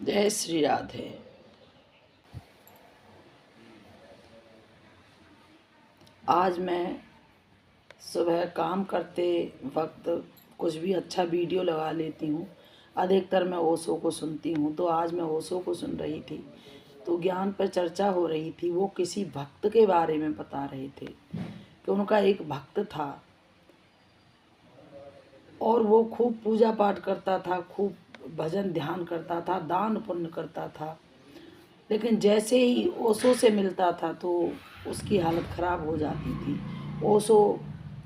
जय श्री राधे। आज मैं सुबह काम करते वक्त कुछ भी अच्छा वीडियो लगा लेती हूँ। अधिकतर मैं ओशो को सुनती हूँ, तो आज मैं ओशो को सुन रही थी तो ज्ञान पर चर्चा हो रही थी। वो किसी भक्त के बारे में बता रहे थे कि उनका एक भक्त था और वो खूब पूजा पाठ करता था, खूब भजन ध्यान करता था, दान पुण्य करता था, लेकिन जैसे ही ओशो से मिलता था तो उसकी हालत ख़राब हो जाती थी। ओशो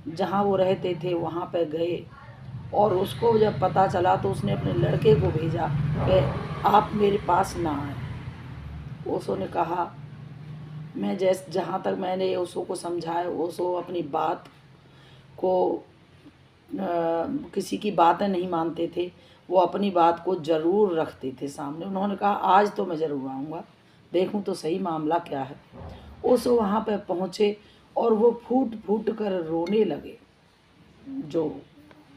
जहाँ वो रहते थे वहाँ पे गए और उसको जब पता चला तो उसने अपने लड़के को भेजा कि आप मेरे पास ना आए। ओशो ने कहा, मैं जहाँ तक मैंने ओशो को समझाया, ओशो अपनी बात को किसी की बातें नहीं मानते थे, वो अपनी बात को ज़रूर रखते थे सामने। उन्होंने कहा आज तो मैं ज़रूर आऊँगा, देखूं तो सही मामला क्या है। उस वहाँ पर पहुँचे और वो फूट फूट कर रोने लगे। जो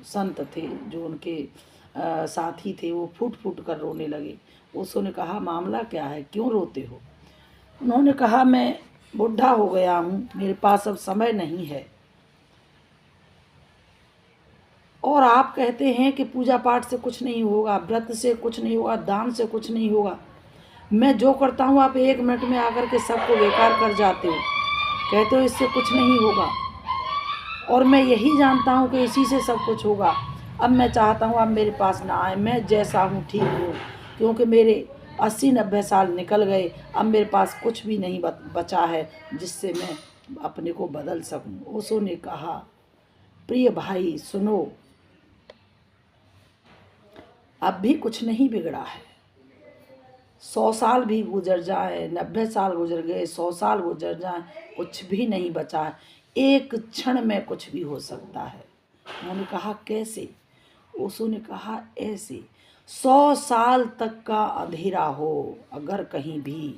संत थे, जो उनके साथी थे, वो फूट फूट कर रोने लगे। उसने कहा मामला क्या है, क्यों रोते हो? उन्होंने कहा मैं बुढ़ा हो गया हूँ, मेरे पास अब समय नहीं है, और आप कहते हैं कि पूजा पाठ से कुछ नहीं होगा, व्रत से कुछ नहीं होगा, दान से कुछ नहीं होगा। मैं जो करता हूँ आप 1 मिनट में आकर के सबको बेकार कर जाते हो, कहते हो इससे कुछ नहीं होगा, और मैं यही जानता हूँ कि इसी से सब कुछ होगा। अब मैं चाहता हूँ आप मेरे पास ना आए, मैं जैसा हूँ ठीक हूँ, क्योंकि मेरे 80-90 साल निकल गए, अब मेरे पास कुछ भी नहीं बचा है जिससे मैं अपने को बदल सकूँ। ओशो ने कहा, प्रिय भाई सुनो, अब भी कुछ नहीं बिगड़ा है। 100 साल भी गुजर जाए, 90 साल गुजर गए, 100 साल गुजर जाए, कुछ भी नहीं बचा है। एक क्षण में कुछ भी हो सकता है। उन्होंने कहा कैसे? ओशो ने कहा ऐसे, 100 साल तक का अंधेरा हो, अगर कहीं भी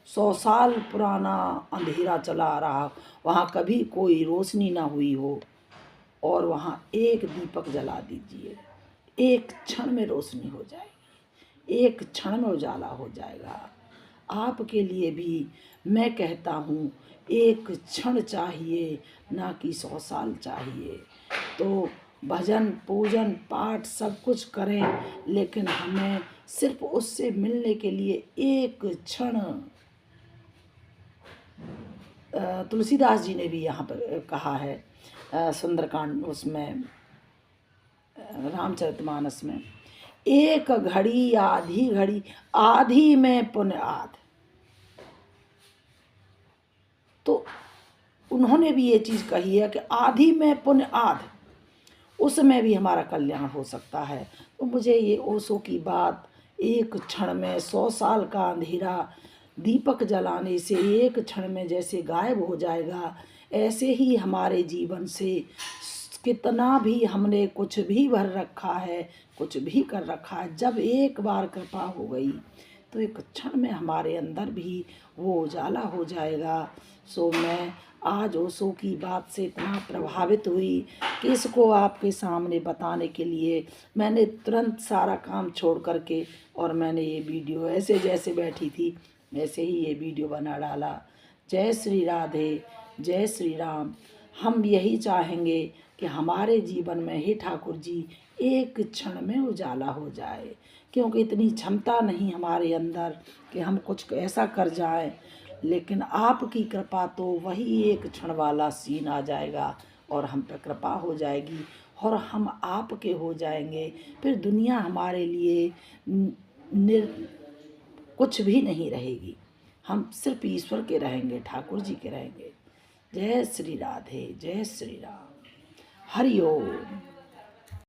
100 साल पुराना अंधेरा चला रहा, वहाँ कभी कोई रोशनी ना हुई हो, और वहाँ एक दीपक जला दीजिए, एक क्षण में रोशनी हो जाएगी, एक क्षण में उजाला हो जाएगा। आपके लिए भी मैं कहता हूँ एक क्षण चाहिए, ना कि 100 साल चाहिए। तो भजन पूजन पाठ सब कुछ करें, लेकिन हमें सिर्फ उससे मिलने के लिए एक क्षण। तुलसीदास जी ने भी यहाँ पर कहा है सुंदरकांड, उसमें रामचरितमानस में, एक घड़ी आधी घड़ी, आधी में पुण्य आध। तो उन्होंने भी ये चीज़ कही है कि आधी में पुण्य आध, उसमें भी हमारा कल्याण हो सकता है। तो मुझे ये ओशो की बात, एक क्षण में 100 साल का अंधेरा दीपक जलाने से एक क्षण में जैसे गायब हो जाएगा, ऐसे ही हमारे जीवन से कितना भी हमने कुछ भी भर रखा है, कुछ भी कर रखा है, जब एक बार कृपा हो गई तो एक क्षण में हमारे अंदर भी वो उजाला हो जाएगा। सो मैं आज ओशो की बात से इतना प्रभावित हुई कि इसको आपके सामने बताने के लिए मैंने तुरंत सारा काम छोड़ करके और मैंने ये वीडियो, ऐसे जैसे बैठी थी वैसे ही ये वीडियो बना डाला। जय श्री राधे, जय श्री राम। हम यही चाहेंगे कि हमारे जीवन में ही ठाकुर जी एक क्षण में उजाला हो जाए, क्योंकि इतनी क्षमता नहीं हमारे अंदर कि हम कुछ ऐसा कर जाएं, लेकिन आपकी कृपा तो वही एक क्षण वाला सीन आ जाएगा और हम पर कृपा हो जाएगी और हम आपके हो जाएंगे। फिर दुनिया हमारे लिए कुछ भी नहीं रहेगी, हम सिर्फ ईश्वर के रहेंगे, ठाकुर जी के रहेंगे। जय श्री राधे, जय श्री राम। हरि ओम।